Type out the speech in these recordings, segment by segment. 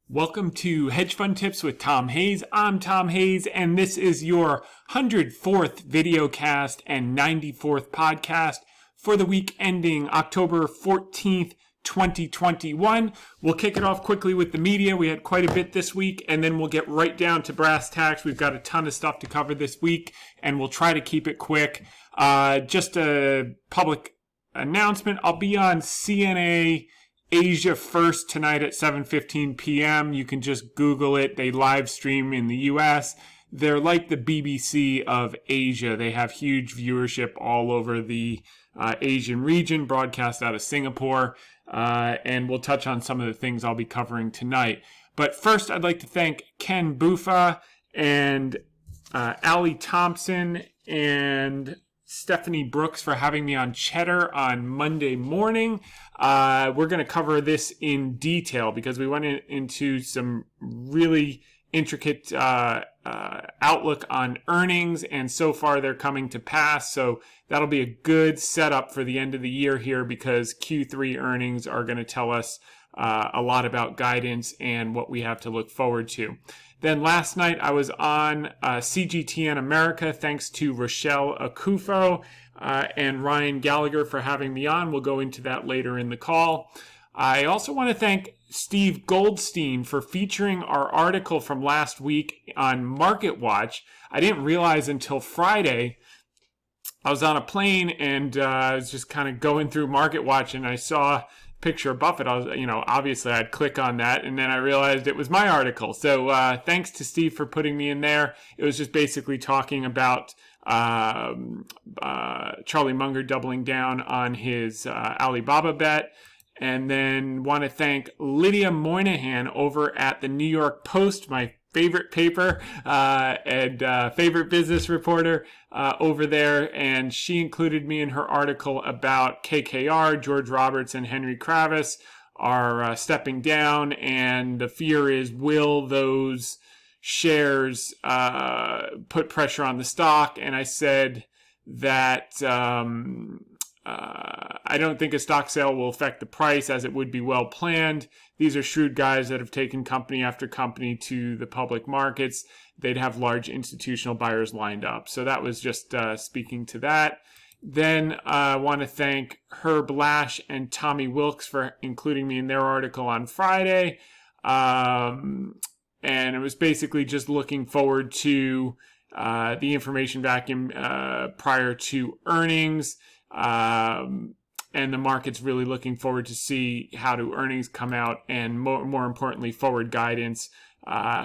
Welcome to Hedge Fund Tips with Tom Hayes. I'm Tom Hayes, and this is your 104th VideoCast and 94th podcast for the week ending October 14th, 2021. We'll kick it off quickly with the media. We had quite a bit this week, and then we'll get right down to brass tacks. We've got a ton of stuff to cover this week, and we'll try to keep it quick. Just a public announcement. I'll be on CNA Asia First tonight at 7:15 p.m. You can just Google it. They live stream in the U.S. They're like the BBC of Asia. They have huge viewership all over the Asian region, broadcast out of Singapore. And we'll touch on some of the things I'll be covering tonight. But first, I'd like to thank Ken Buffa and Allie Thompson and Stephanie Brooks for having me on Cheddar on Monday morning. We're going to cover this in detail because we went into some really intricate outlook on earnings, and so far they're coming to pass. So that'll be a good setup for the end of the year here because Q3 earnings are going to tell us a lot about guidance and what we have to look forward to. Then last night I was on CGTN America, thanks to Rochelle Akufo and Ryan Gallagher for having me on. We'll go into that later in the call. I also want to thank Steve Goldstein for featuring our article from last week on Market Watch. I didn't realize until Friday. I was on a plane and I was just kind of going through Market Watch and I saw picture of Buffett. I was, obviously I'd click on that and then I realized it was my article. So thanks to Steve for putting me in there. It was just basically talking about Charlie Munger doubling down on his Alibaba bet. And then want to thank Lydia Moynihan over at the New York Post, my favorite paper and favorite business reporter over there. And she included me in her article about KKR. George Roberts and Henry Kravis are stepping down. And the fear is, will those shares put pressure on the stock? And I said that I don't think a stock sale will affect the price as it would be well planned. These are shrewd guys that have taken company after company to the public markets. They'd have large institutional buyers lined up. So that was just speaking to that. Then I want to thank Herb Lash and Tommy Wilkes for including me in their article on Friday. And it was basically just looking forward to the information vacuum prior to earnings. And the market's really looking forward to see how do earnings come out and more importantly, forward guidance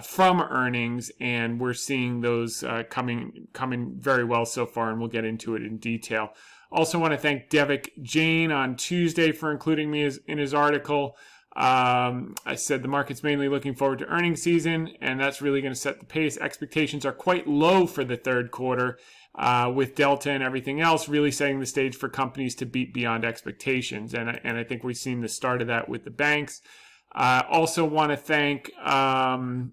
from earnings. And we're seeing those coming very well so far, and we'll get into it in detail. Also want to thank Devik Jain on Tuesday for including me in his article. I said the market's mainly looking forward to earnings season, and that's really going to set the pace. Expectations are quite low for the third quarter. With Delta and everything else really setting the stage for companies to beat beyond expectations. And I think we've seen the start of that with the banks. Also want to thank Rajmi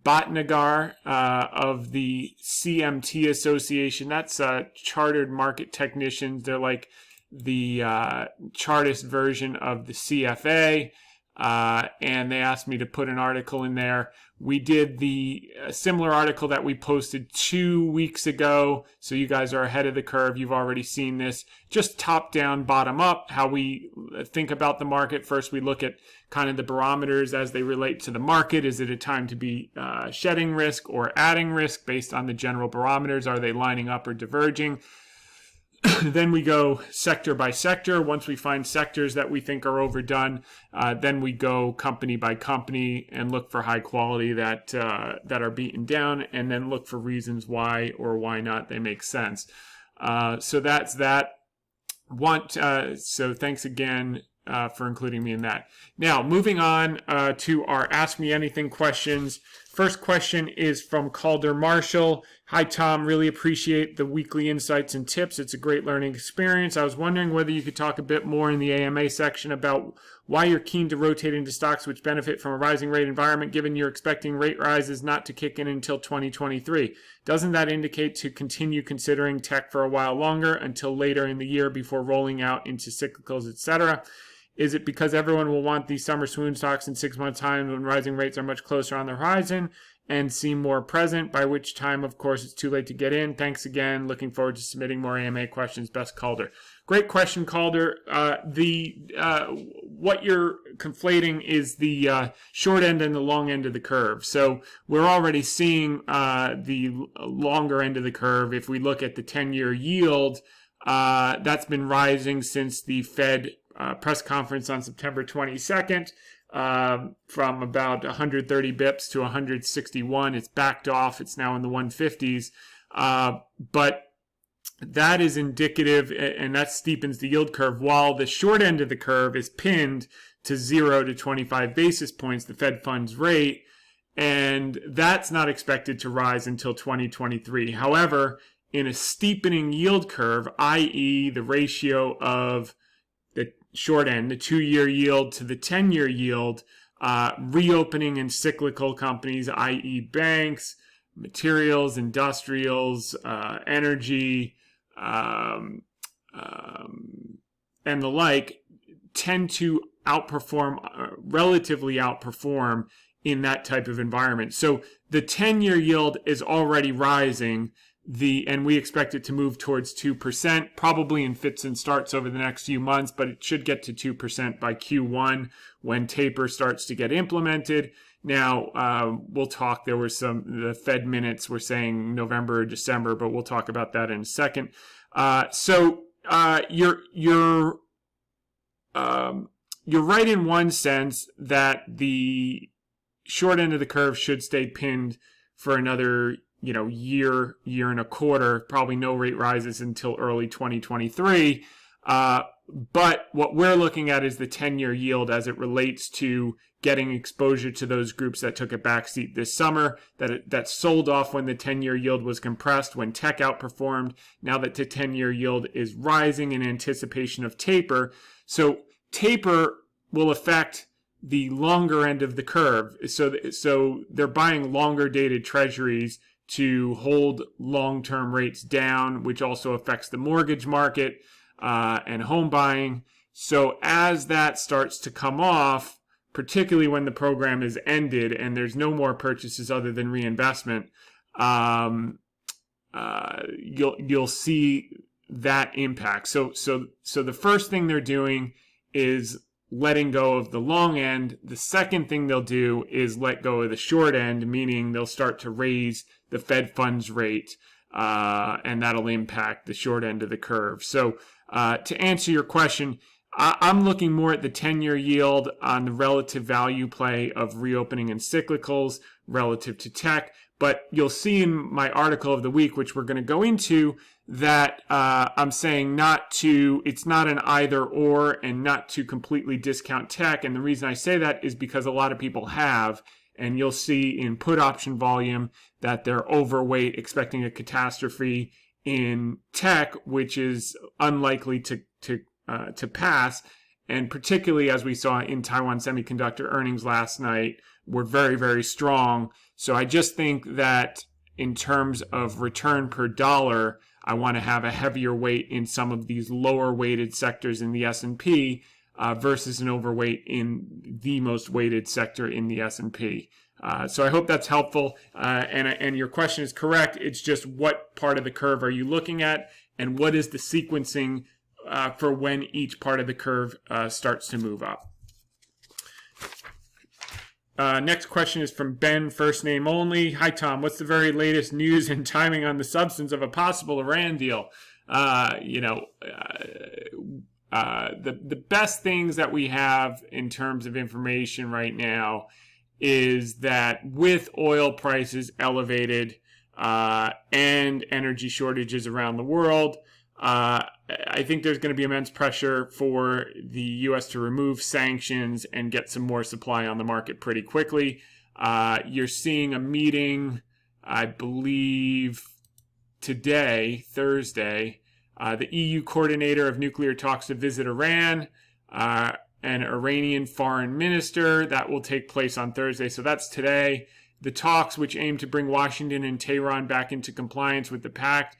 Bhatnagar of the CMT Association. That's Chartered Market Technicians. They're like the Chartist version of the CFA. And they asked me to put an article in there. We did the similar article that we posted 2 weeks ago. So you guys are ahead of the curve. You've already seen this. Just top down, bottom up, how we think about the market. First, we look at kind of the barometers as they relate to the market. Is it a time to be shedding risk or adding risk based on the general barometers? Are they lining up or diverging? Then we go sector by sector. Once we find sectors that we think are overdone, then we go company by company and look for high quality that are beaten down, and then look for reasons why or why not they make sense. So that's that. So thanks again for including me in that. Now, moving on to our Ask Me Anything questions. First question is from Calder Marshall. Hi, Tom. Really appreciate the weekly insights and tips. It's a great learning experience. I was wondering whether you could talk a bit more in the AMA section about why you're keen to rotate into stocks which benefit from a rising rate environment, given you're expecting rate rises not to kick in until 2023. Doesn't that indicate to continue considering tech for a while longer until later in the year before rolling out into cyclicals, etc.? Is it because everyone will want these summer swoon stocks in 6 months' time when rising rates are much closer on the horizon and seem more present, by which time, of course, it's too late to get in? Thanks again. Looking forward to submitting more AMA questions. Best, Calder. Great question, Calder. What you're conflating is the short end and the long end of the curve. So we're already seeing the longer end of the curve. If we look at the 10-year yield, that's been rising since the Fed press conference on September 22nd, from about 130 bips to 161. It's backed off. It's now in the 150s. But that is indicative, and that steepens the yield curve, while the short end of the curve is pinned to 0 to 25 basis points, the Fed funds rate, and that's not expected to rise until 2023. However, in a steepening yield curve, i.e. the ratio of the short end, the 2-year yield to the 10-year yield, reopening in cyclical companies, i.e. banks, materials, industrials, energy, and the like, tend to relatively outperform in that type of environment. So the 10-year yield is already rising, and we expect it to move towards 2%, probably in fits and starts over the next few months, but it should get to 2% by Q1 when taper starts to get implemented. Now, we'll talk, the Fed minutes were saying November or December, but we'll talk about that in a second. You're right in one sense that the short end of the curve should stay pinned for another year and a quarter, probably no rate rises until early 2023. But what we're looking at is the 10-year yield as it relates to getting exposure to those groups that took a backseat this summer, that sold off when the 10-year yield was compressed, when tech outperformed. Now that the 10-year yield is rising in anticipation of taper. So taper will affect the longer end of the curve. So they're buying longer dated treasuries to hold long-term rates down, which also affects the mortgage market and home buying. So as that starts to come off, particularly when the program is ended and there's no more purchases other than reinvestment, you'll see that impact. So the first thing they're doing is letting go of the long end. The second thing they'll do is let go of the short end, meaning they'll start to raise the Fed funds rate, and that'll impact the short end of the curve. So to answer your question, I'm looking more at the 10-year yield on the relative value play of reopening and cyclicals relative to tech. But you'll see in my article of the week, which we're going to go into, that I'm saying it's not an either or, and not to completely discount tech. And the reason I say that is because a lot of people have, and you'll see in put option volume that they're overweight, expecting a catastrophe in tech, which is unlikely to pass. And particularly as we saw in Taiwan Semiconductor earnings last night, were very, very strong. So I just think that in terms of return per dollar, I want to have a heavier weight in some of these lower weighted sectors in the S&P versus an overweight in the most weighted sector in the S&P. So I hope that's helpful. And your question is correct. It's just what part of the curve are you looking at, and what is the sequencing for when each part of the curve starts to move up. Next question is from Ben, first name only. Hi, Tom. What's the very latest news and timing on the substance of a possible Iran deal? The best things that we have in terms of information right now is that with oil prices elevated and energy shortages around the world, I think there's going to be immense pressure for the U.S. to remove sanctions and get some more supply on the market pretty quickly. You're seeing a meeting, I believe, today, Thursday. The EU coordinator of nuclear talks to visit Iran, an Iranian foreign minister. That will take place on Thursday, so that's today. The talks, which aim to bring Washington and Tehran back into compliance with the pact,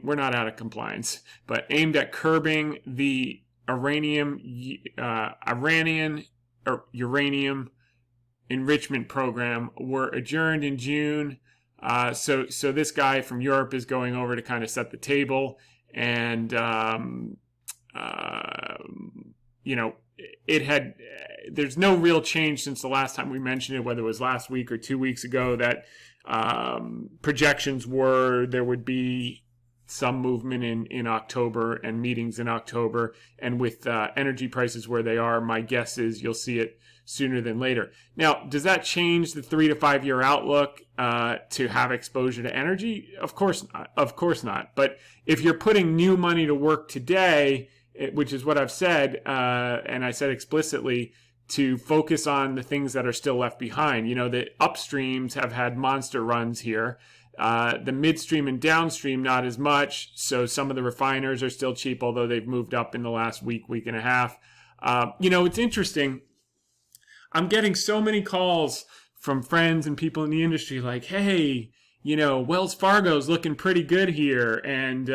we're not out of compliance, but aimed at curbing the Iranian or uranium enrichment program were adjourned in June. So this guy from Europe is going over to kind of set the table, and there's no real change since the last time we mentioned it, whether it was last week or 2 weeks ago, that projections were there would be some movement in October and meetings in October. And with energy prices where they are, my guess is you'll see it sooner than later. Now, does that change the 3 to 5 year outlook to have exposure to energy? Of course not. Of course not. But if you're putting new money to work today, which is what I've said, and I said explicitly, to focus on the things that are still left behind. The upstreams have had monster runs here. The midstream and downstream, not as much. So some of the refiners are still cheap, although they've moved up in the last week and a half. It's interesting. I'm getting so many calls from friends and people in the industry like, hey, Wells Fargo's looking pretty good here. And,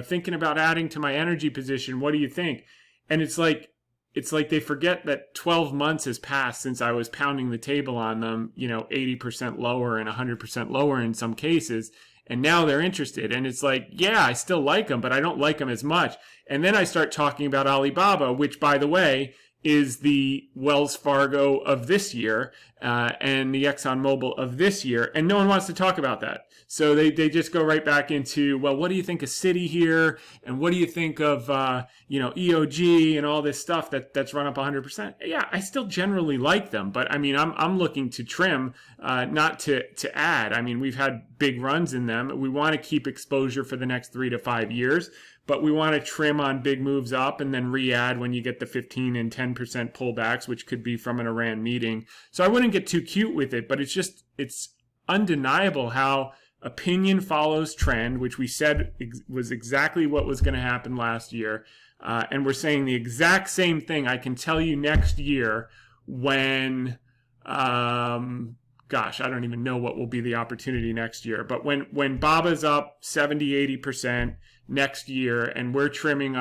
thinking about adding to my energy position. What do you think? And it's like they forget that 12 months has passed since I was pounding the table on them, 80% lower and 100% lower in some cases. And now they're interested. And it's like, yeah, I still like them, but I don't like them as much. And then I start talking about Alibaba, which, by the way, is the Wells Fargo of this year and the ExxonMobil of this year. And no one wants to talk about that. So they just go right back into, well, what do you think of Citi here? And what do you think of, EOG and all this stuff that's run up 100%? Yeah, I still generally like them. But, I'm looking to trim, not to add. We've had big runs in them. We want to keep exposure for the next 3 to 5 years. But we want to trim on big moves up and then re-add when you get the 15 and 10% pullbacks, which could be from an Iran meeting. So I wouldn't get too cute with it, but it's undeniable how opinion follows trend, which we said was exactly what was going to happen last year. And we're saying the exact same thing. I can tell you next year when, I don't even know what will be the opportunity next year. But when BABA's up 70, 80%, next year, and we're trimming,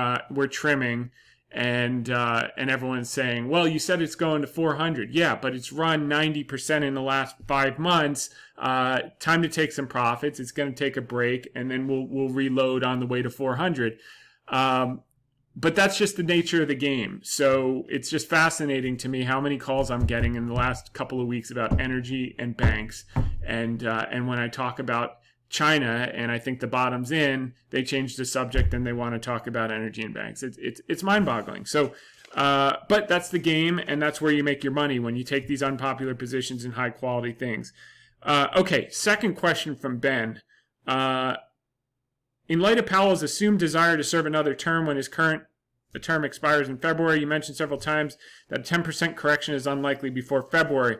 and everyone's saying, well, you said it's going to 400. Yeah, but it's run 90% in the last 5 months. Time to take some profits. It's going to take a break, and then we'll reload on the way to 400. But that's just the nature of the game. So it's just fascinating to me how many calls I'm getting in the last couple of weeks about energy and banks, and when I talk about China, and I think the bottom's in, they changed the subject and they want to talk about energy and banks. It's mind-boggling. So, but that's the game, and that's where you make your money, when you take these unpopular positions in high-quality things. Okay, second question from Ben. In light of Powell's assumed desire to serve another term when his current term expires in February, you mentioned several times that a 10% correction is unlikely before February.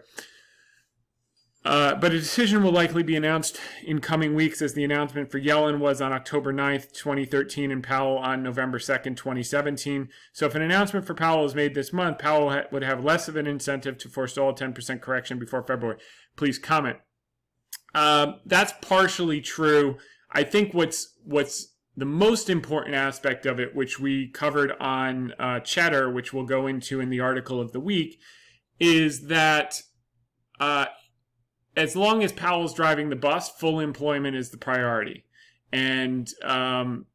But a decision will likely be announced in coming weeks, as the announcement for Yellen was on October 9th, 2013, and Powell on November 2nd, 2017. So if an announcement for Powell is made this month, Powell would have less of an incentive to forestall a 10% correction before February. Please comment. That's partially true. I think what's the most important aspect of it, which we covered on Cheddar, which we'll go into in the article of the week, is that as long as Powell's driving the bus, full employment is the priority. And, one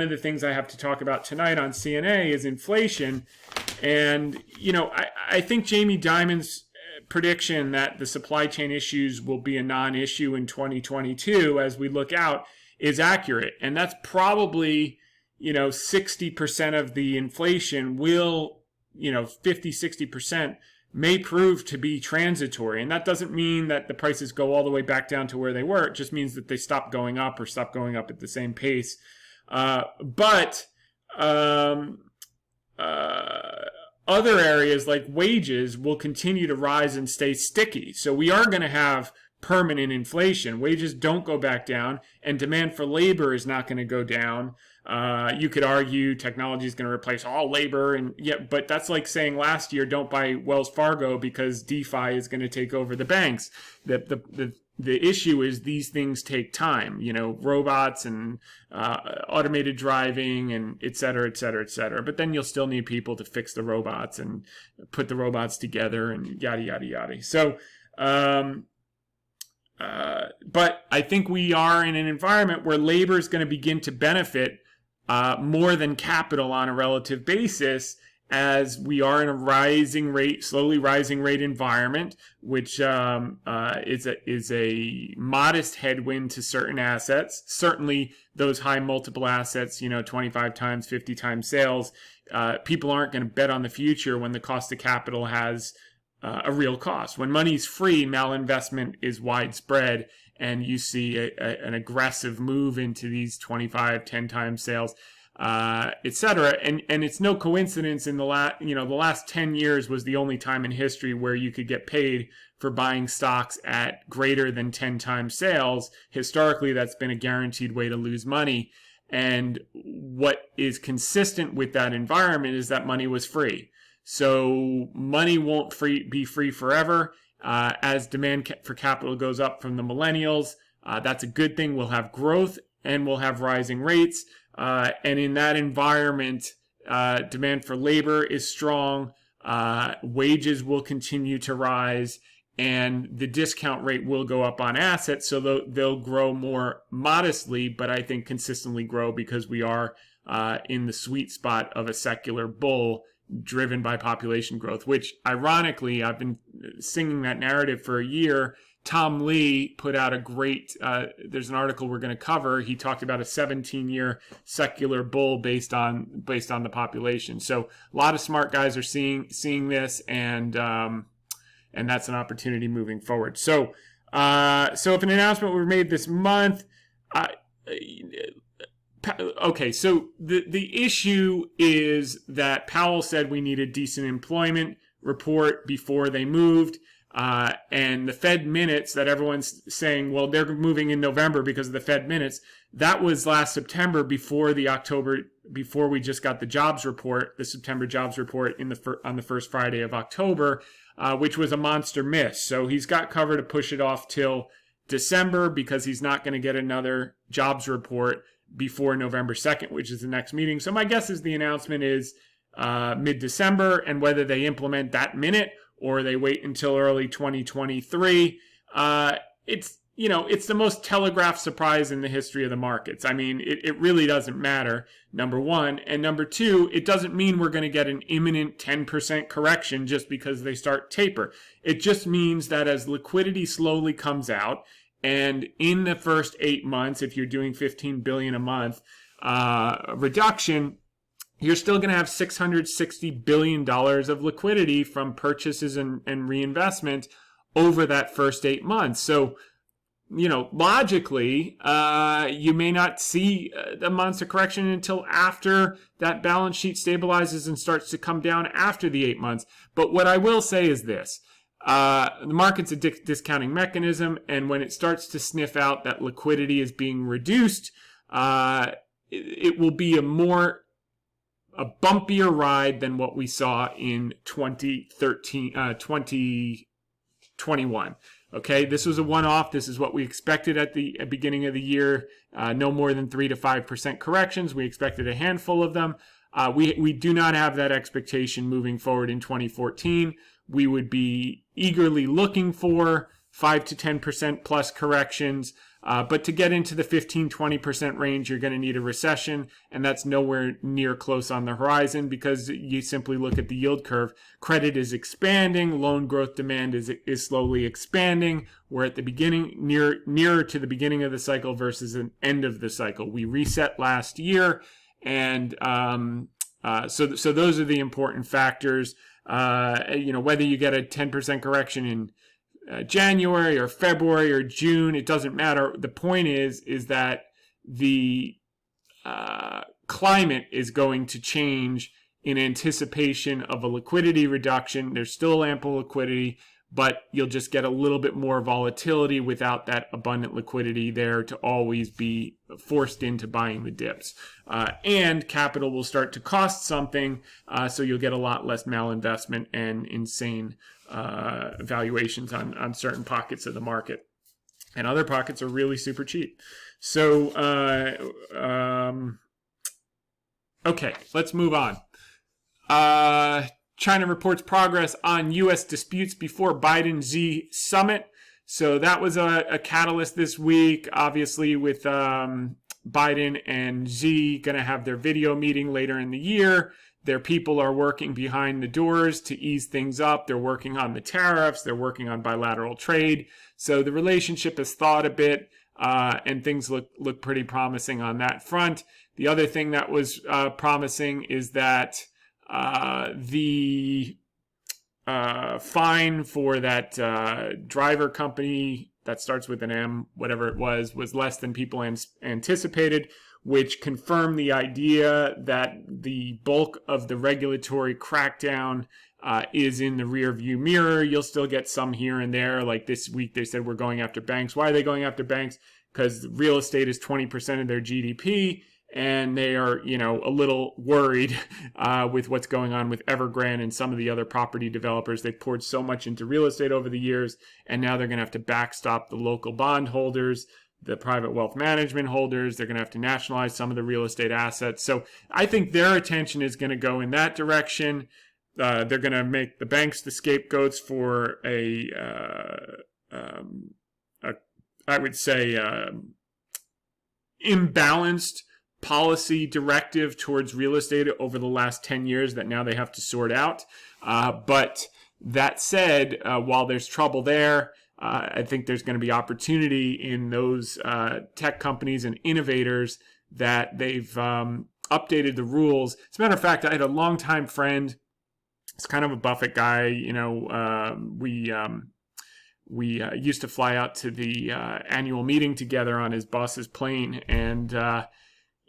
of the things I have to talk about tonight on CNA is inflation. And, I think Jamie Dimon's prediction that the supply chain issues will be a non-issue in 2022 as we look out is accurate. And that's probably, 60% of the inflation will, 50, 60% may prove to be transitory. And that doesn't mean that the prices go all the way back down to where they were. It just means that they stop going up or stop going up at the same pace. But other areas like wages will continue to rise and stay sticky. So we are going to have permanent inflation. Wages don't go back down, and demand for labor is not going to go down. You could argue technology is going to replace all labor, but that's like saying last year, don't buy Wells Fargo because DeFi is going to take over the banks. The the issue is these things take time, robots and automated driving and et cetera, et cetera, et cetera. But then you'll still need people to fix the robots and put the robots together and yada, yada, yada. So, but I think we are in an environment where labor is going to begin to benefit more than capital on a relative basis, as we are in a slowly rising rate environment, which is a modest headwind to certain assets. Certainly those high multiple assets, 25 times, 50 times sales, people aren't going to bet on the future when the cost of capital has a real cost. When money's free, malinvestment is widespread, and you see an aggressive move into these 25, 10 times sales, et cetera. And it's no coincidence the last 10 years was the only time in history where you could get paid for buying stocks at greater than 10 times sales. Historically, that's been a guaranteed way to lose money. And what is consistent with that environment is that money was free. So money won't be free forever. As demand for capital goes up from the millennials, that's a good thing. We'll have growth and we'll have rising rates. And in that environment, demand for labor is strong. Wages will continue to rise, and the discount rate will go up on assets. So they'll grow more modestly, but I think consistently grow, because we are in the sweet spot of a secular bull driven by population growth, which ironically, I've been singing that narrative for a year. Tom Lee put out a great, there's an article we're going to cover. He talked about a 17-year secular bull based on the population. So a lot of smart guys are seeing this, and that's an opportunity moving forward. So if an announcement were made this month, okay, so the issue is that Powell said we need a decent employment report before they moved. And the Fed minutes that everyone's saying, well, they're moving in November because of the Fed minutes, that was last September, before we just got the jobs report, the September jobs report on the first Friday of October, which was a monster miss. So he's got cover to push it off till December, because he's not going to get another jobs report before November 2nd, which is the next meeting. So my guess is the announcement is mid-December, and whether they implement that minute or they wait until early 2023, it's the most telegraphed surprise in the history of the markets. I mean, it really doesn't matter, number one. And number two, it doesn't mean we're going to get an imminent 10% correction just because they start taper. It just means that as liquidity slowly comes out, and in the first 8 months, if you're doing $15 billion a month reduction, you're still going to have $660 billion of liquidity from purchases and reinvestment over that first 8 months. So, logically, you may not see the monster correction until after that balance sheet stabilizes and starts to come down after the 8 months. But what I will say is this. The market's a discounting mechanism, and when it starts to sniff out that liquidity is being reduced, it will be a bumpier ride than what we saw in 2021. Okay, this was a one-off. This is what we expected at the beginning of the year. No more than 3 to 5% corrections. We expected a handful of them. We do not have that expectation moving forward in 2014. We would be eagerly looking for 5 to 10% plus corrections. But to get into the 15-20% range, you're going to need a recession, and that's nowhere near close on the horizon, because you simply look at the yield curve. Credit is expanding, loan growth demand is slowly expanding. We're at the beginning, nearer to the beginning of the cycle versus an end of the cycle. We reset last year, and so those are the important factors. Whether you get a 10% correction in January or February or June, it doesn't matter. The point is that the climate is going to change in anticipation of a liquidity reduction. There's still ample liquidity, but you'll just get a little bit more volatility without that abundant liquidity there to always be forced into buying the dips. And capital will start to cost something, so you'll get a lot less malinvestment and insane valuations on certain pockets of the market. and other pockets are really super cheap. So, okay, let's move on. China reports progress on U.S. disputes before Biden-Xi summit. So that was a catalyst this week, obviously, with Biden and Xi going to have their video meeting later in the year. Their people are working behind the doors to ease things up. They're working on the tariffs. They're working on bilateral trade. So the relationship has thawed a bit, and things look pretty promising on that front. The other thing that was promising is that the fine for that driver company that starts with an M, whatever it was less than people anticipated, which confirmed the idea that the bulk of the regulatory crackdown is in the rear view mirror. You'll still get some here and there. Like this week, they said we're going after banks. Why are they going after banks? Because real estate is 20% of their GDP. And they are, a little worried with what's going on with Evergrande and some of the other property developers. They've poured so much into real estate over the years, and now they're going to have to backstop the local bond holders, the private wealth management holders. They're going to have to nationalize some of the real estate assets. So I think their attention is going to go in that direction. They're going to make the banks the scapegoats for I would say, imbalanced policy directive towards real estate over the last 10 years that now they have to sort out. But that said, while there's trouble there, I think there's going to be opportunity in those tech companies and innovators that they've updated the rules. As a matter of fact, I had a longtime friend. It's kind of a Buffett guy. We used to fly out to the annual meeting together on his boss's plane, and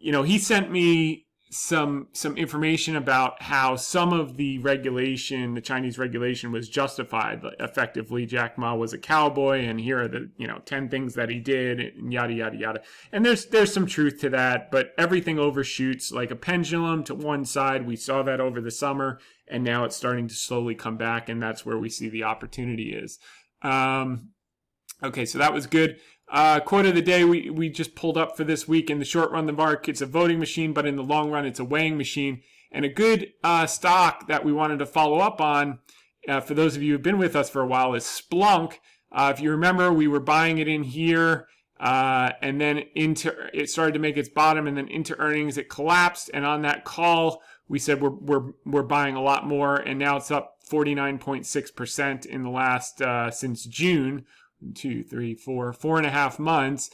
he sent me some information about how some of the regulation, the Chinese regulation, was justified. Effectively, Jack Ma was a cowboy, and here are the 10 things that he did, and yada yada yada. And there's some truth to that, but everything overshoots like a pendulum to one side. We saw that over the summer, and now it's starting to slowly come back, and that's where we see the opportunity is. Okay, so that was good. Quote of the day we just pulled up for this week. In the short run, the market's a voting machine, but in the long run, it's a weighing machine. And a good stock that we wanted to follow up on, for those of you who've been with us for a while, is Splunk. If you remember, we were buying it in here, and then it started to make its bottom, and then into earnings, it collapsed. And on that call, we said we're buying a lot more, and now it's up 49.6% in the last since June. 2, 3, 4, 4.5 months.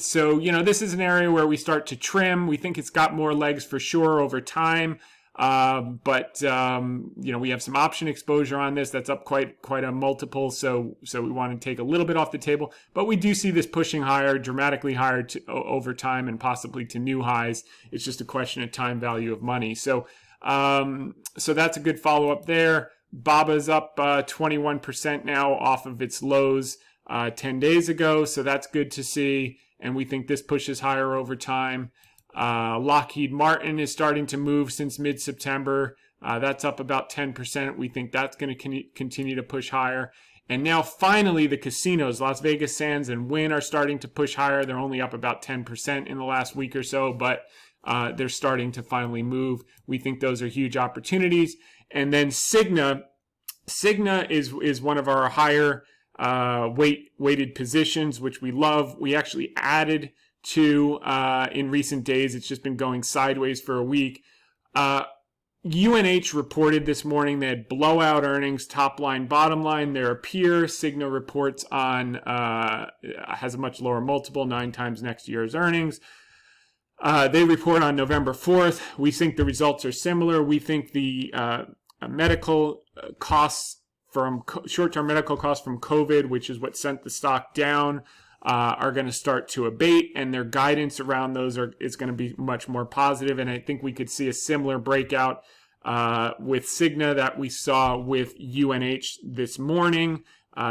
So, this is an area where we start to trim. We think it's got more legs for sure over time. But we have some option exposure on this that's up quite a multiple. So we want to take a little bit off the table, but we do see this pushing higher, dramatically higher over time, and possibly to new highs. It's just a question of time value of money. So that's a good follow up there. BABA's up 21% now off of its lows 10 days ago, so that's good to see, and we think this pushes higher over time. Lockheed Martin is starting to move since mid-September. That's up about 10%. We think that's going to continue to push higher. And now finally the casinos, Las Vegas Sands and Wynn, are starting to push higher. They're only up about 10% in the last week or so, but they're starting to finally move. We think those are huge opportunities. And then Cigna is one of our higher weighted positions, which we love. We actually added to in recent days. It's just been going sideways for a week. UNH reported this morning they had blowout earnings, top line, bottom line. Their peer, Cigna, reports on has a much lower multiple, 9 times next year's earnings. They report on November 4th. We think the results are similar. We think the medical costs from short-term medical costs from COVID, which is what sent the stock down, are going to start to abate, and their guidance around those is going to be much more positive. And I think we could see a similar breakout with Cigna that we saw with UNH this morning.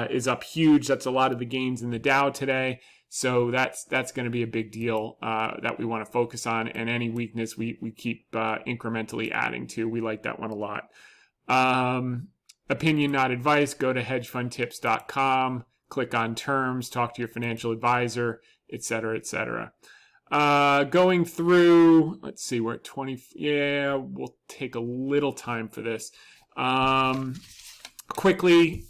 Is up huge. That's a lot of the gains in the Dow today. So that's going to be a big deal that we want to focus on. And any weakness we keep incrementally adding to. We like that one a lot. Opinion, not advice. Go to hedgefundtips.com. click on terms, talk to your financial advisor, etc., etc. Going through, let's see, we're at 20. Yeah, we'll take a little time for this. Quickly,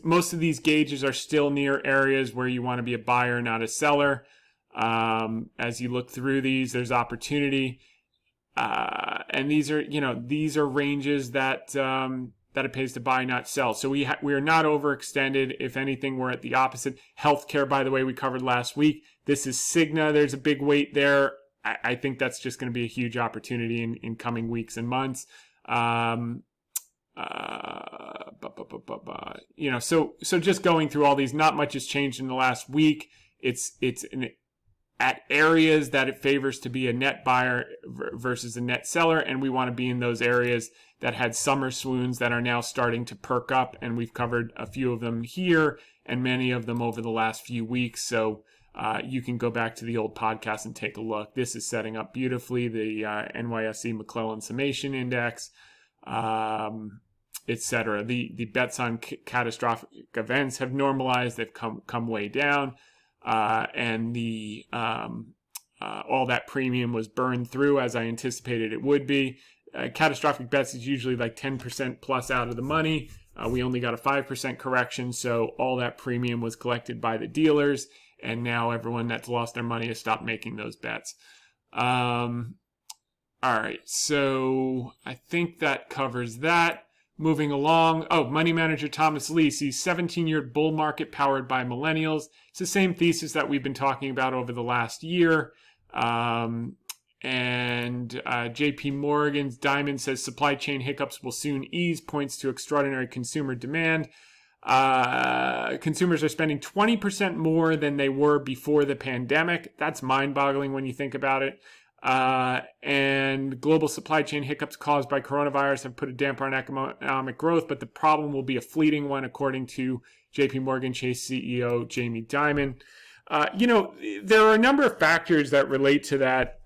most of these gauges are still near areas where you want to be a buyer, not a seller. As you look through these, there's opportunity. And these are ranges that it pays to buy, not sell. So we are not overextended. If anything, we're at the opposite. Healthcare, by the way, we covered last week. This is Cigna. There's a big weight there. I think that's just going to be a huge opportunity in coming weeks and months. So just going through all these, not much has changed in the last week. It's at areas that it favors to be a net buyer versus a net seller, and we want to be in those areas that had summer swoons that are now starting to perk up, and we've covered a few of them here and many of them over the last few weeks. So you can go back to the old podcast and take a look. This is setting up beautifully. The NYSE McClellan Summation Index, etc. The bets on catastrophic events have normalized. They've come way down. And all that premium was burned through as I anticipated it would be. Catastrophic bets is usually like 10% plus out of the money. We only got a 5% correction, so all that premium was collected by the dealers, and now everyone that's lost their money has stopped making those bets. All right, so I think that covers that. Moving along. Money manager Thomas Lee sees 17-year bull market powered by millennials. It's the same thesis that we've been talking about over the last year. And JP Morgan's Diamond says supply chain hiccups will soon ease, points to extraordinary consumer demand. Consumers are spending 20% more than they were before the pandemic. That's mind-boggling when you think about it. And global supply chain hiccups caused by coronavirus have put a damper on economic growth, but the problem will be a fleeting one, according to JP Morgan Chase CEO Jamie Dimon. There are a number of factors that relate to that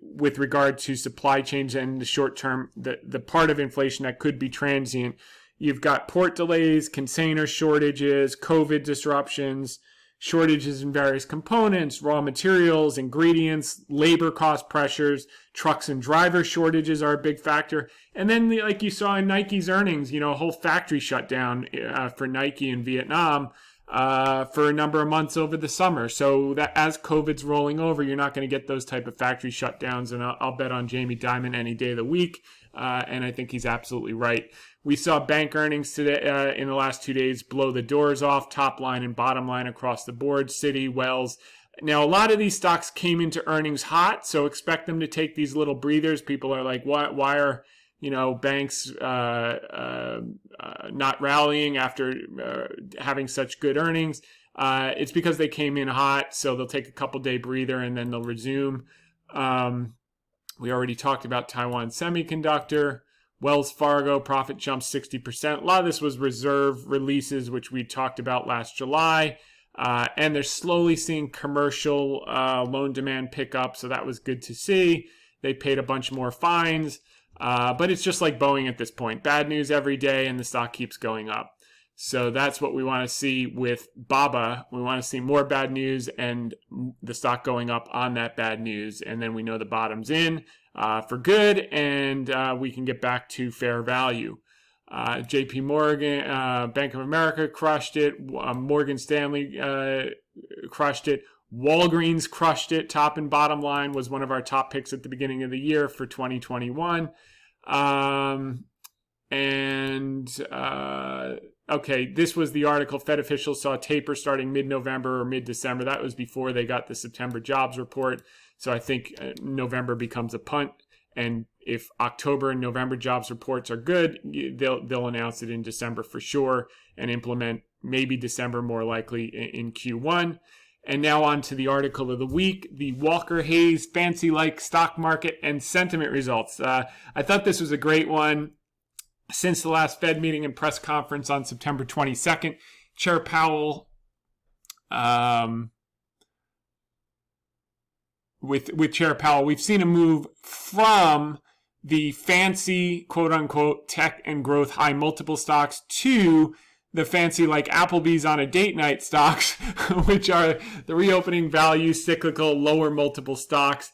with regard to supply chains and the short term, the part of inflation that could be transient. You've got port delays, container shortages, COVID disruptions, shortages in various components, raw materials, ingredients, labor cost pressures, trucks and driver shortages are a big factor. And then, like you saw in Nike's earnings, a whole factory shut down for Nike in Vietnam for a number of months over the summer. So that as COVID's rolling over, you're not going to get those type of factory shutdowns. And I'll bet on Jamie Dimon any day of the week. And I think he's absolutely right. We saw bank earnings today in the last 2 days blow the doors off, top line and bottom line across the board. Citi, Wells. Now, a lot of these stocks came into earnings hot, so expect them to take these little breathers. People are like, why are banks not rallying after having such good earnings? It's because they came in hot, so they'll take a couple-day breather and then they'll resume. We already talked about Taiwan Semiconductor. Wells Fargo profit jumped 60%. A lot of this was reserve releases, which we talked about last July. And they're slowly seeing commercial loan demand pick up, so that was good to see. They paid a bunch more fines. But it's just like Boeing at this point. Bad news every day, and the stock keeps going up. So that's what we want to see with BABA. We want to see more bad news and the stock going up on that bad news. And then we know the bottom's in for good, and we can get back to fair value. JP Morgan, Bank of America crushed it. Morgan Stanley crushed it. Walgreens crushed it. Top and bottom line was one of our top picks at the beginning of the year for 2021. Okay, this was the article. Fed officials saw a taper starting mid-November or mid-December. That was before they got the September jobs report. So I think November becomes a punt. And if October and November jobs reports are good, they'll announce it in December for sure and implement maybe December more likely in Q1. And now on to the article of the week, the Walker Hayes fancy-like stock market and sentiment results. I thought this was a great one. Since the last Fed meeting and press conference on September 22nd, Chair Powell, with Chair Powell, we've seen a move from the fancy, quote-unquote, tech and growth high multiple stocks to the fancy like Applebee's on a date night stocks, which are the reopening value, cyclical, lower multiple stocks.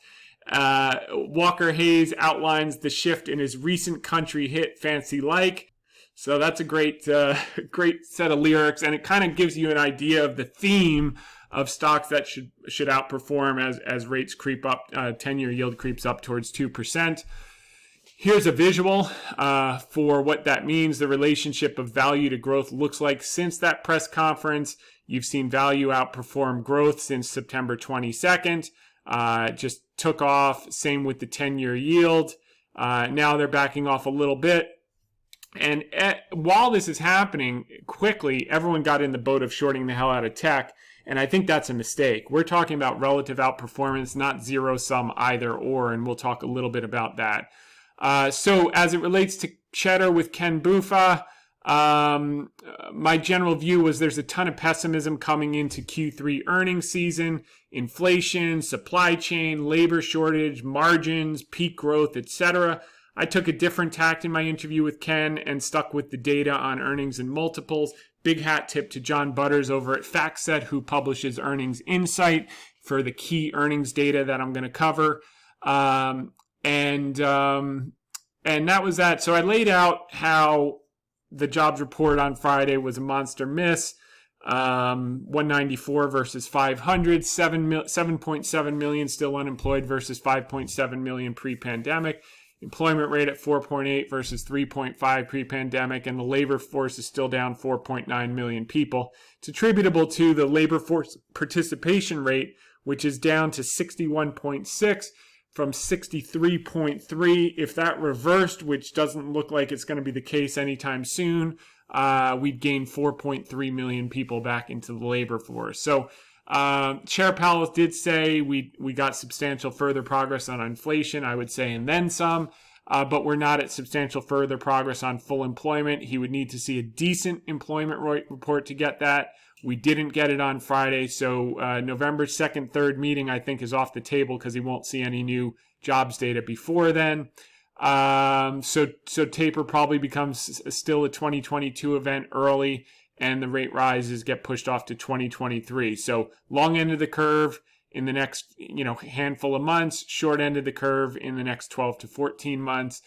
Walker Hayes outlines the shift in his recent country hit Fancy Like. So that's a great set of lyrics, and it kind of gives you an idea of the theme of stocks that should outperform as rates creep up, 10-year yield creeps up towards 2%. Here's a visual for what that means. The relationship of value to growth looks like since that press conference. You've seen value outperform growth since September 22nd. Just took off. Same with the 10-year yield. Now they're backing off a little bit. And while this is happening quickly, everyone got in the boat of shorting the hell out of tech. And I think that's a mistake. We're talking about relative outperformance, not zero sum either or. And we'll talk a little bit about that. So as it relates to Cheddar with Ken Bufa, my general view was there's a ton of pessimism coming into Q3 earnings season. Inflation, supply chain, labor shortage, margins, peak growth, etc. I took a different tact in my interview with Ken and stuck with the data on earnings and multiples. Big hat tip to John Butters over at FactSet, who publishes Earnings Insight for the key earnings data that I'm going to cover. And that was that. So I laid out how the jobs report on Friday was a monster miss. 194 versus 500, 7.7 million still unemployed versus 5.7 million pre-pandemic. Employment rate at 4.8 versus 3.5 pre-pandemic, and the labor force is still down 4.9 million people. It's attributable to the labor force participation rate, which is down to 61.6 from 63.3. If that reversed, which doesn't look like it's going to be the case anytime soon, we'd gain 4.3 million people back into the labor force. So Chair Powell did say we got substantial further progress on inflation, I would say, and then some, but we're not at substantial further progress on full employment. He would need to see a decent employment report to get that. We didn't get it on Friday, so November 2nd, 3rd meeting, I think, is off the table because he won't see any new jobs data before then. So taper probably becomes still a 2022 event early, and the rate rises get pushed off to 2023. So long end of the curve in the next handful of months, short end of the curve in the next 12 to 14 months.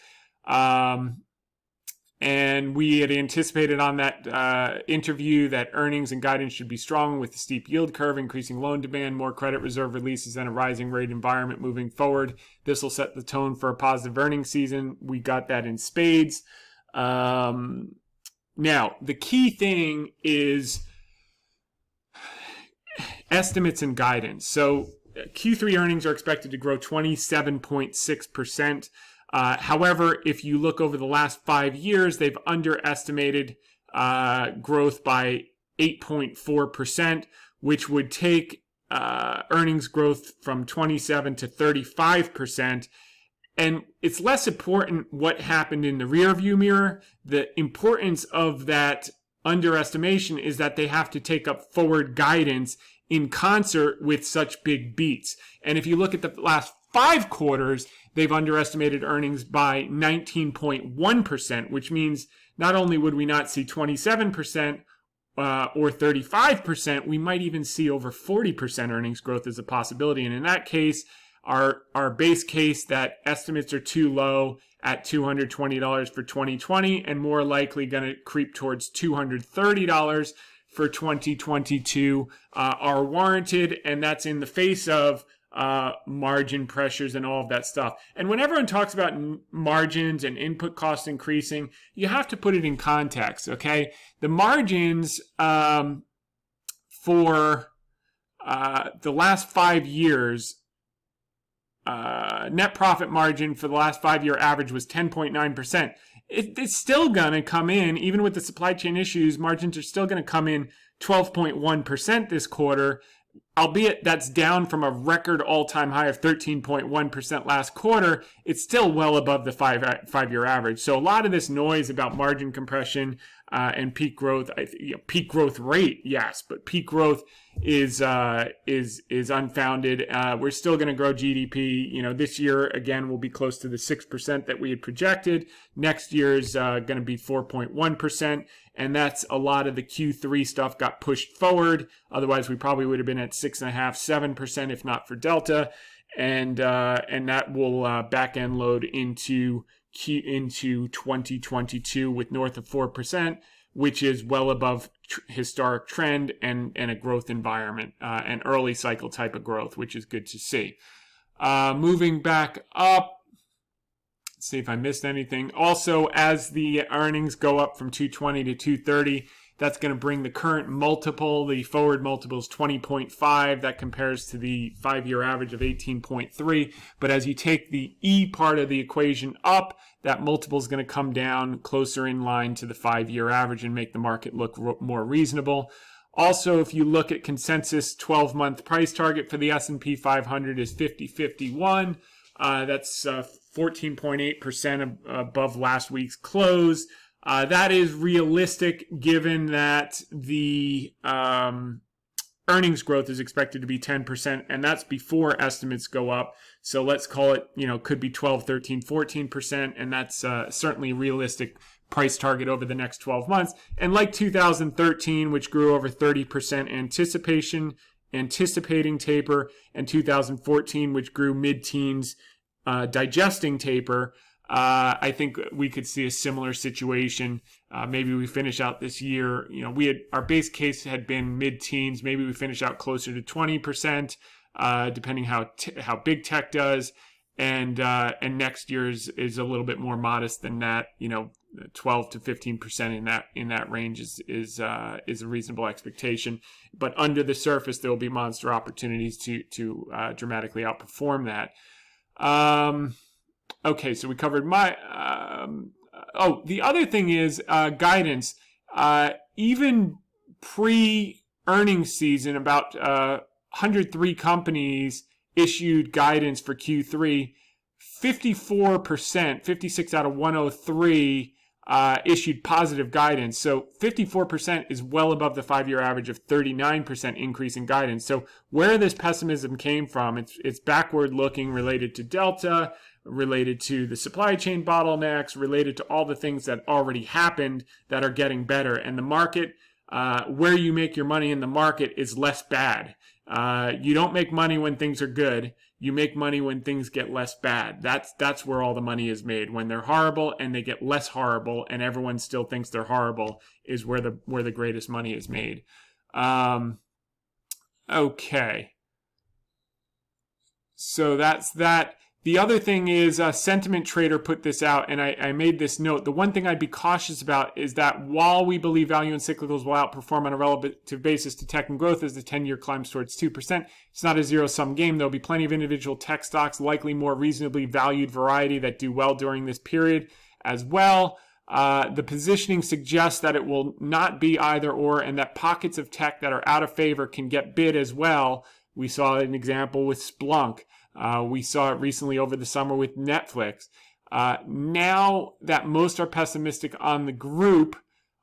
And we had anticipated on that interview that earnings and guidance should be strong with the steep yield curve, increasing loan demand, more credit reserve releases, and a rising rate environment moving forward. This will set the tone for a positive earnings season. We got that in spades. Now, the key thing is estimates and guidance. So Q3 earnings are expected to grow 27.6%. However, if you look over the last 5 years, they've underestimated growth by 8.4%, which would take earnings growth from 27 to 35%. And it's less important what happened in the rearview mirror. The importance of that underestimation is that they have to take up forward guidance in concert with such big beats. And if you look at the last 5 quarters, they've underestimated earnings by 19.1%, which means not only would we not see 27% or 35%, we might even see over 40% earnings growth as a possibility. And in that case, our base case that estimates are too low at $220 for 2020 and more likely going to creep towards $230 for 2022 are warranted, and that's in the face of margin pressures and all of that stuff. And when everyone talks about margins and input costs increasing, you have to put it in context, okay? The margins for the last 5 years, net profit margin for the last 5-year average was 10.9%. It's still going to come in, even with the supply chain issues, margins are still going to come in 12.1% this quarter, albeit that's down from a record all-time high of 13.1% last quarter. It's still well above the five-year average. So a lot of this noise about margin compression and peak growth, peak growth rate, yes, but peak growth is unfounded. We're still going to grow GDP. This year again will be close to the 6% that we had projected. Next year is going to be 4.1%, and that's a lot of the Q3 stuff got pushed forward. Otherwise, we probably would have been at 6.5-7% if not for Delta, and that will back end load into 2022 with north of 4%, which is well above historic trend and a growth environment, an early cycle type of growth, which is good to see. Moving back up, let's see if I missed anything. Also, as the earnings go up from 220 to 230, that's going to bring the current multiple, the forward multiple is 20.5. That compares to the 5-year average of 18.3. But as you take the E part of the equation up, that multiple is going to come down closer in line to the 5-year average and make the market look more reasonable. Also, if you look at consensus 12-month price target for the S&P 500 is 50.51. That's 14.8% above last week's close. That is realistic given that the earnings growth is expected to be 10%, and that's before estimates go up. So let's call it, could be 12, 13, 14%, and that's certainly a realistic price target over the next 12 months. And like 2013, which grew over 30% anticipating taper, and 2014, which grew mid-teens digesting taper, I think we could see a similar situation. Maybe we finish out this year. Our base case had been mid-teens. Maybe we finish out closer to 20%, depending how big tech does. And next year's is a little bit more modest than that. 12 to 15% in that range is a reasonable expectation. But under the surface, there will be monster opportunities to dramatically outperform that. Okay, so we covered the other thing is guidance. Even pre-earnings season, about 103 companies issued guidance for Q3. 54%, 56 out of 103 issued positive guidance. So 54% is well above the 5-year average of 39% increase in guidance. So where this pessimism came from, it's backward looking, related to Delta, related to the supply chain bottlenecks, related to all the things that already happened that are getting better. And the market, where you make your money in the market is less bad. You don't make money when things are good. You make money when things get less bad. That's where all the money is made. When they're horrible and they get less horrible and everyone still thinks they're horrible is where the greatest money is made. Okay. So that's that. The other thing is Sentiment Trader put this out, and I made this note. The one thing I'd be cautious about is that while we believe value and cyclicals will outperform on a relative basis to tech and growth as the 10-year climbs towards 2%, it's not a zero-sum game. There'll be plenty of individual tech stocks, likely more reasonably valued variety that do well during this period as well. The positioning suggests that it will not be either or, and that pockets of tech that are out of favor can get bid as well. We saw an example with Splunk. We saw it recently over the summer with Netflix. Now that most are pessimistic on the group,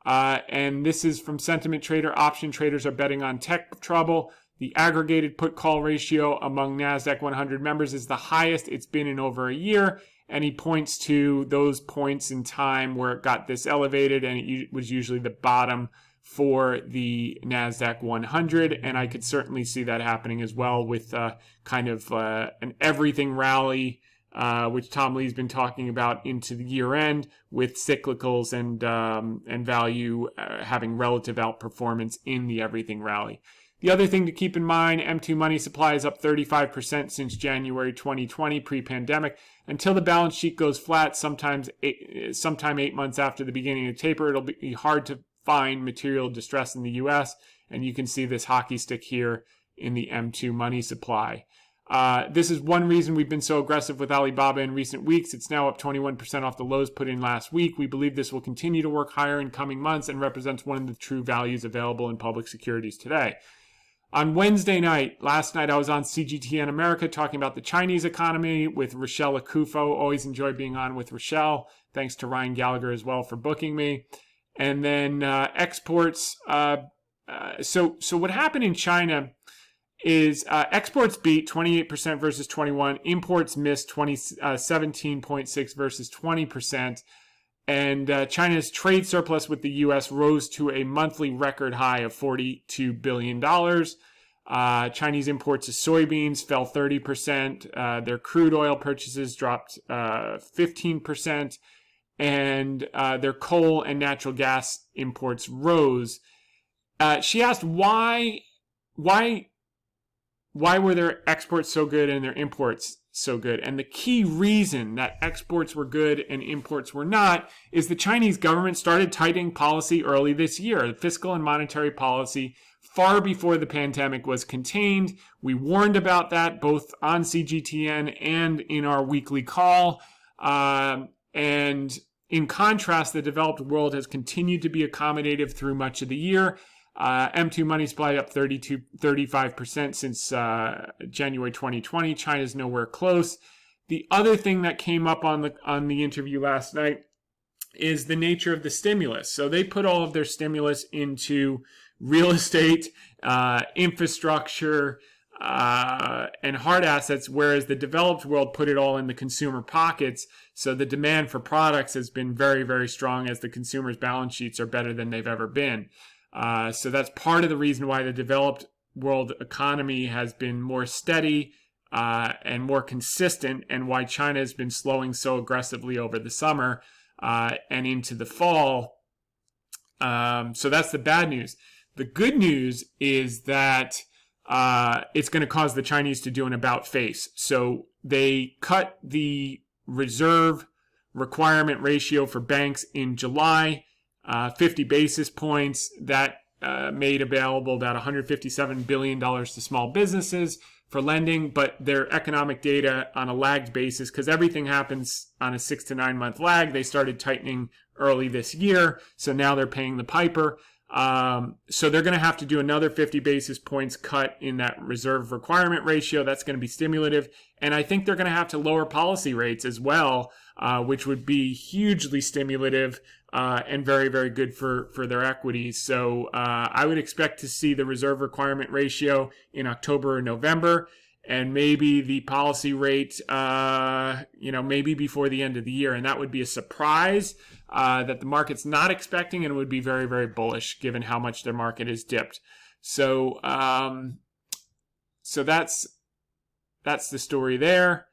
and this is from Sentiment Trader, option traders are betting on tech trouble. The aggregated put-call ratio among NASDAQ 100 members is the highest it's been in over a year, and he points to those points in time where it got this elevated, and it was usually the bottom for the NASDAQ 100, and I could certainly see that happening as well with kind of an everything rally, which Tom Lee's been talking about into the year end, with cyclicals and value having relative outperformance in the everything rally. The other thing to keep in mind, M2 money supply is up 35% since January 2020, pre-pandemic. Until the balance sheet goes flat, sometime 8 months after the beginning of taper, it'll be hard to find material distress in the U.S., and you can see this hockey stick here in the M2 money supply. This is one reason we've been so aggressive with Alibaba in recent weeks. It's now up 21% off the lows put in last week. We believe this will continue to work higher in coming months and represents one of the true values available in public securities today. On Wednesday night, last night, I was on CGTN America talking about the Chinese economy with Rochelle Akufo. Always enjoy being on with Rochelle. Thanks to Ryan Gallagher as well for booking me. And then exports, So what happened in China is exports beat 28% versus 21, imports missed 17.6 versus 20%, and China's trade surplus with the U.S. rose to a monthly record high of $42 billion. Chinese imports of soybeans fell 30%, their crude oil purchases dropped 15%, and their coal and natural gas imports rose. She asked why were their exports so good and their imports so good? And the key reason that exports were good and imports were not is the Chinese government started tightening policy early this year, the fiscal and monetary policy, far before the pandemic was contained. We warned about that both on CGTN and in our weekly call. And in contrast, the developed world has continued to be accommodative through much of the year. M2 money supply up 35% since January 2020. China's nowhere close. The other thing that came up on the interview last night is the nature of the stimulus. So they put all of their stimulus into real estate, infrastructure, and hard assets, whereas the developed world put it all in the consumer pockets. So the demand for products has been very, very strong as the consumers' balance sheets are better than they've ever been. So that's part of the reason why the developed world economy has been more steady and more consistent, and why China has been slowing so aggressively over the summer and into the fall. So that's the bad news. The good news is that it's going to cause the Chinese to do an about face. So they cut the reserve requirement ratio for banks in July, 50 basis points. That made available about $157 billion to small businesses for lending, but their economic data on a lagged basis, because everything happens on a 6 to 9 month lag. They started tightening early this year, so now they're paying the piper. So they're going to have to do another 50 basis points cut in that reserve requirement ratio. That's going to be stimulative. And I think they're going to have to lower policy rates as well, which would be hugely stimulative and very, very good for their equities. So I would expect to see the reserve requirement ratio in October or November, and maybe the policy rate, maybe before the end of the year. And that would be a surprise that the market's not expecting, and would be very, very bullish given how much their market has dipped. So that's the story there.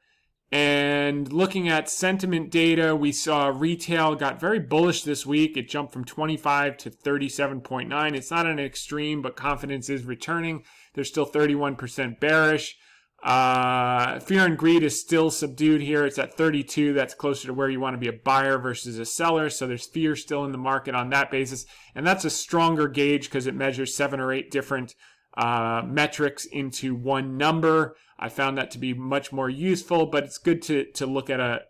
And looking at sentiment data, we saw retail got very bullish this week. It jumped from 25 to 37.9. It's not an extreme, but confidence is returning. They're still 31% bearish. Fear and greed is still subdued here. It's at 32. That's closer to where you want to be a buyer versus a seller. So there's fear still in the market on that basis. And that's a stronger gauge because it measures 7 or 8 different metrics into one number. I found that to be much more useful, but it's good to look at a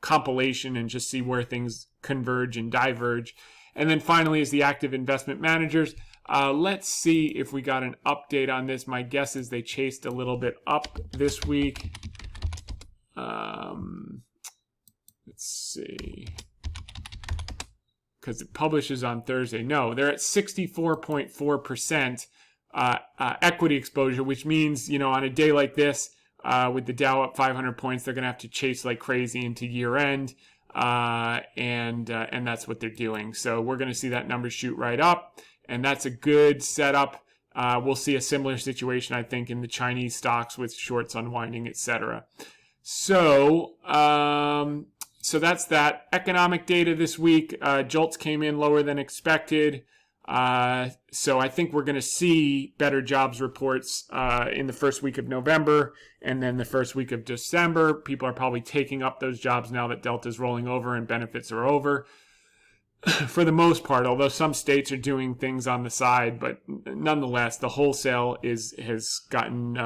compilation and just see where things converge and diverge. And then finally is the active investment managers. Let's see if we got an update on this. My guess is they chased a little bit up this week. Let's see. Because it publishes on Thursday. No, they're at 64.4% equity exposure, which means, on a day like this, with the Dow up 500 points, they're going to have to chase like crazy into year end. And that's what they're doing. So we're going to see that number shoot right up. And that's a good setup. We'll see a similar situation, I think, in the Chinese stocks with shorts unwinding, etc. So that's that. Economic data this week. JOLTS came in lower than expected. So I think we're going to see better jobs reports in the first week of November and then the first week of December. People are probably taking up those jobs now that Delta's rolling over and benefits are over. For the most part, although some states are doing things on the side, but nonetheless, the wholesale is in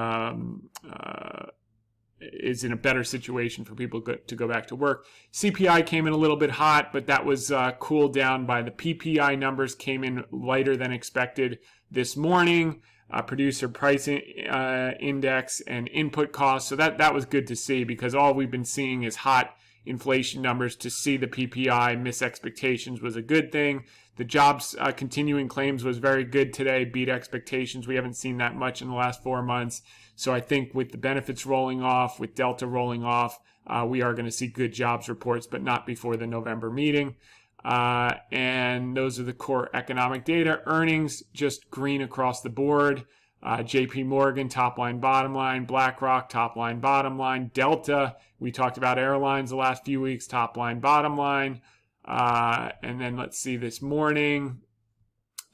a better situation for people to go back to work. CPI came in a little bit hot, but that was cooled down by the PPI numbers came in lighter than expected this morning. Producer price index and input costs. So that was good to see, because all we've been seeing is hot inflation numbers to see the PPI miss expectations was a good thing. The jobs continuing claims was very good today, beat expectations. We haven't seen that much in the last 4 months. So I think with the benefits rolling off, with Delta rolling off, we are going to see good jobs reports, but not before the November meeting. And those are the core economic data. Earnings, just green across the board. JP Morgan, top line, bottom line. BlackRock, top line, bottom line. Delta, we talked about airlines the last few weeks, top line, bottom line. And then let's see this morning.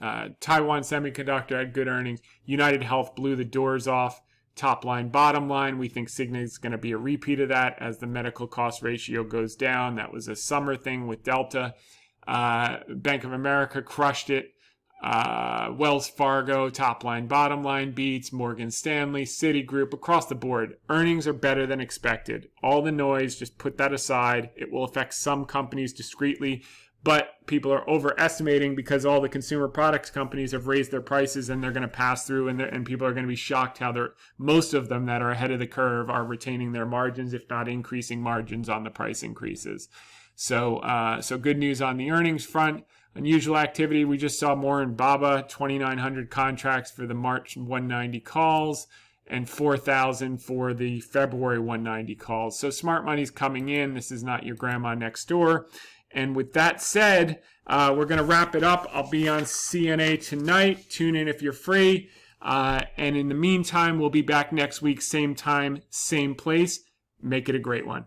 Taiwan Semiconductor had good earnings. United Health blew the doors off. Top line, bottom line. We think Cigna is going to be a repeat of that as the medical cost ratio goes down. That was a summer thing with Delta. Bank of America crushed it. Wells Fargo, top line, bottom line beats. Morgan Stanley, Citigroup, across the board. Earnings are better than expected. All the noise, just put that aside. It will affect some companies discreetly, but people are overestimating because all the consumer products companies have raised their prices and they're going to pass through, and people are going to be shocked how most of them that are ahead of the curve are retaining their margins, if not increasing margins on the price increases. So good news on the earnings front. Unusual activity, we just saw more in BABA, 2,900 contracts for the March 190 calls and 4,000 for the February 190 calls. So smart money's coming in. This is not your grandma next door. And with that said, we're going to wrap it up. I'll be on CNA tonight. Tune in if you're free. And in the meantime, we'll be back next week, same time, same place. Make it a great one.